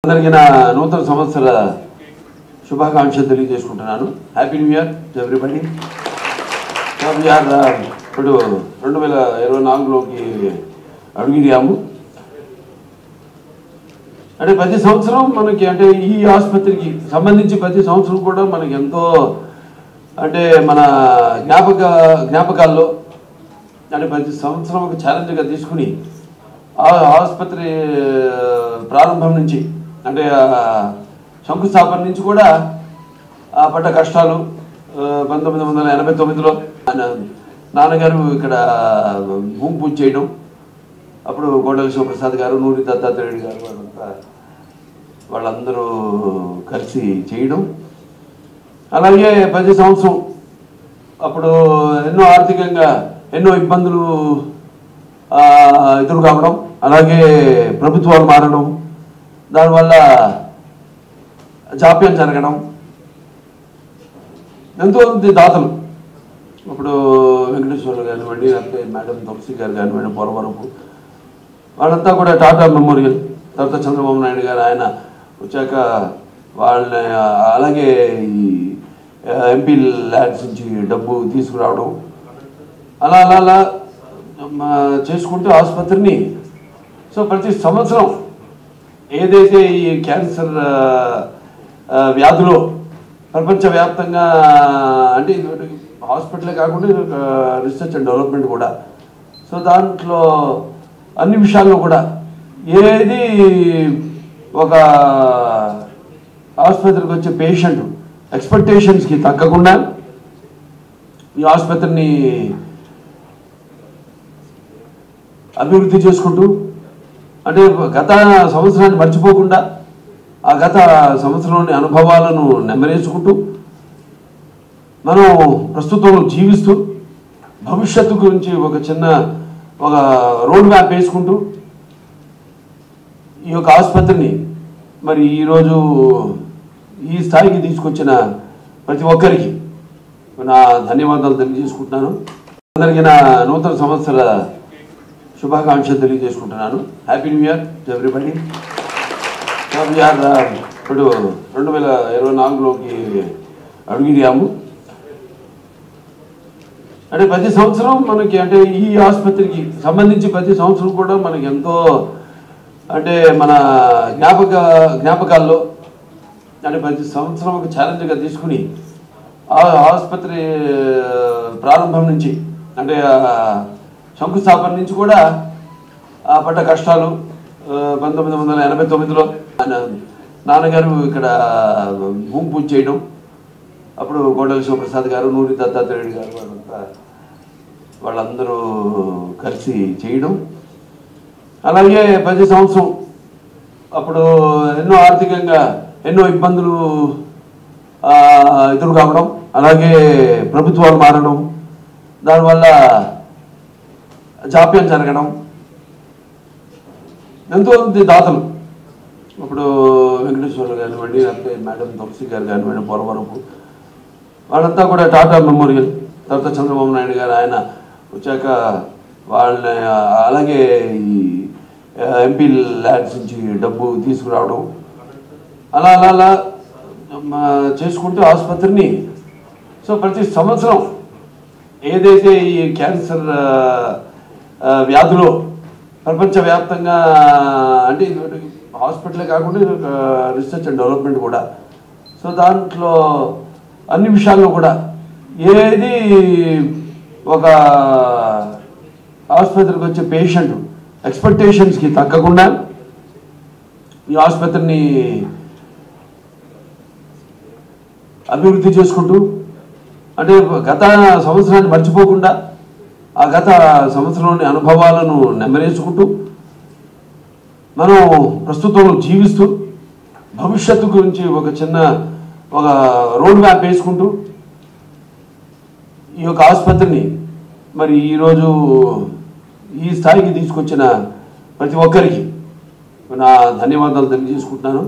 అందరికీ నా నూతన సంవత్సర శుభాకాంక్షలు తెలియజేసుకుంటున్నాను. Happy new year to everybody. ఇప్పుడు 2024లోకి అడుగుదాము. అంటే ప్రతి సంవత్సరం మనకి అంటే ఈ ఆసుపత్రికి సంబంధించి ప్రతి సంవత్సరం కూడా మనకి ఎంతో అంటే మన జ్ఞాపకాల్లో అంటే ప్రతి సంవత్సరం ఒక ఛాలెంజ్గా తీసుకుని ఆసుపత్రి ప్రారంభం నుంచి అంటే శంకుస్థాపన నుంచి కూడా పడ్డ కష్టాలు 1989లో నాన్నగారు ఇక్కడ భూమి పూజ చేయడం, అప్పుడు కోటల శివప్రసాద్ గారు, నూరి దత్తాత్రేయుడు గారు వాళ్ళందరూ కలిసి చేయడం, అలాగే ప్రతి సంవత్సరం అప్పుడు ఎన్నో ఆర్థికంగా ఎన్నో ఇబ్బందులు ఎదురు కావడం, అలాగే ప్రభుత్వాలు మారడం, దానివల్ల జాప్యం జరగడం, ఎంతోమంది దాతలు ఇప్పుడు వెంకటేశ్వర కానివ్వండి, లేకపోతే మేడం తులసి గారు కానివ్వండి, పోలవరపు వాళ్ళంతా కూడా టాటా మెమోరియల్, తర్వాత చంద్రబాబు నాయుడు గారు ఆయన వచ్చాక వాళ్ళని అలాగే ఈ ఎంపీ ల్యాడ్స్ నుంచి డబ్బు తీసుకురావడం, అలా అలా అలా చేసుకుంటూ ఆసుపత్రిని సో ప్రతి సంవత్సరం ఏదైతే ఈ క్యాన్సర్ వ్యాధిలో ప్రపంచవ్యాప్తంగా అంటే హాస్పిటలే కాకుండా రీసెర్చ్ అండ్ డెవలప్మెంట్ కూడా, సో దాంట్లో అన్ని విషయాల్లో కూడా ఏది ఒక ఆసుపత్రికి వచ్చే పేషెంట్ ఎక్స్పెక్టేషన్స్కి తగ్గకుండా ఈ ఆసుపత్రిని అభివృద్ధి చేసుకుంటూ అంటే గత సంవత్సరాన్ని మర్చిపోకుండా ఆ గత సంవత్సరంలోని అనుభవాలను నెమరేసుకుంటూ మనం ప్రస్తుతం జీవిస్తూ భవిష్యత్తు గురించి ఒక రోడ్ మ్యాప్ వేసుకుంటూ ఈ యొక్క ఆసుపత్రిని మరి ఈరోజు ఈ స్థాయికి తీసుకొచ్చిన ప్రతి ఒక్కరికి నా ధన్యవాదాలు తెలియజేసుకుంటున్నాను. అందరికీ నా నూతన సంవత్సర శుభాకాంక్షలు తెలియజేసుకుంటున్నాను. Happy new year to everybody. ఇప్పుడు 2024లోకి అడుగుదాము. అంటే ప్రతి సంవత్సరం మనకి అంటే ఈ ఆసుపత్రికి సంబంధించి ప్రతి సంవత్సరం కూడా మనకి ఎంతో అంటే మన జ్ఞాపకాల్లో అంటే ప్రతి సంవత్సరం ఒక ఛాలెంజ్గా తీసుకుని ఆసుపత్రి ప్రారంభం నుంచి అంటే శంకుస్థాపన నుంచి కూడా పడ్డ కష్టాలు 1989లో నాన్నగారు ఇక్కడ భూమి పూజ చేయడం, అప్పుడు కోటల శివప్రసాద్ గారు, నూరి దత్తాత్రేయుడు గారు వాళ్ళందరూ కలిసి చేయడం, అలాగే ప్రతి సంవత్సరం అప్పుడు ఎన్నో ఆర్థికంగా ఎన్నో ఇబ్బందులు ఎదురు కావడం, అలాగే ప్రభుత్వాలు మారడం, దానివల్ల జాప్యం జరగడం, ఎంతోమంది దాతలు ఇప్పుడు వెంకటేశ్వర కానివ్వండి, లేకపోతే మేడం తులసి గారు కానివ్వండి, పోలవరపు వాళ్ళంతా కూడా టాటా మెమోరియల్, తర్వాత చంద్రబాబు నాయుడు గారు ఆయన వచ్చాక వాళ్ళని అలాగే ఈ ఎంపీ ల్యాడ్స్ నుంచి డబ్బు తీసుకురావడం, అలా అలా అలా చేసుకుంటూ ఆసుపత్రిని సో ప్రతి సంవత్సరం ఏదైతే ఈ క్యాన్సర్ వ్యాధిలో ప్రపంచవ్యాప్తంగా అంటే హాస్పిటలే కాకుండా రీసెర్చ్ అండ్ డెవలప్మెంట్ కూడా, సో దాంట్లో అన్ని విషయాల్లో కూడా ఏది ఒక ఆసుపత్రికి వచ్చే పేషెంట్ ఎక్స్పెక్టేషన్స్కి తగ్గకుండా ఈ ఆసుపత్రిని అభివృద్ధి చేసుకుంటూ అంటే గత సంవత్సరాన్ని మర్చిపోకుండా ఆ గత సంవత్సరంలోని అనుభవాలను నెమరేసుకుంటూ మనం ప్రస్తుతం జీవిస్తూ భవిష్యత్తు గురించి ఒక రోడ్ మ్యాప్ వేసుకుంటూ ఈ యొక్క ఆసుపత్రిని మరి ఈరోజు ఈ స్థాయికి తీసుకొచ్చిన ప్రతి ఒక్కరికి నా ధన్యవాదాలు తెలియజేసుకుంటున్నాను.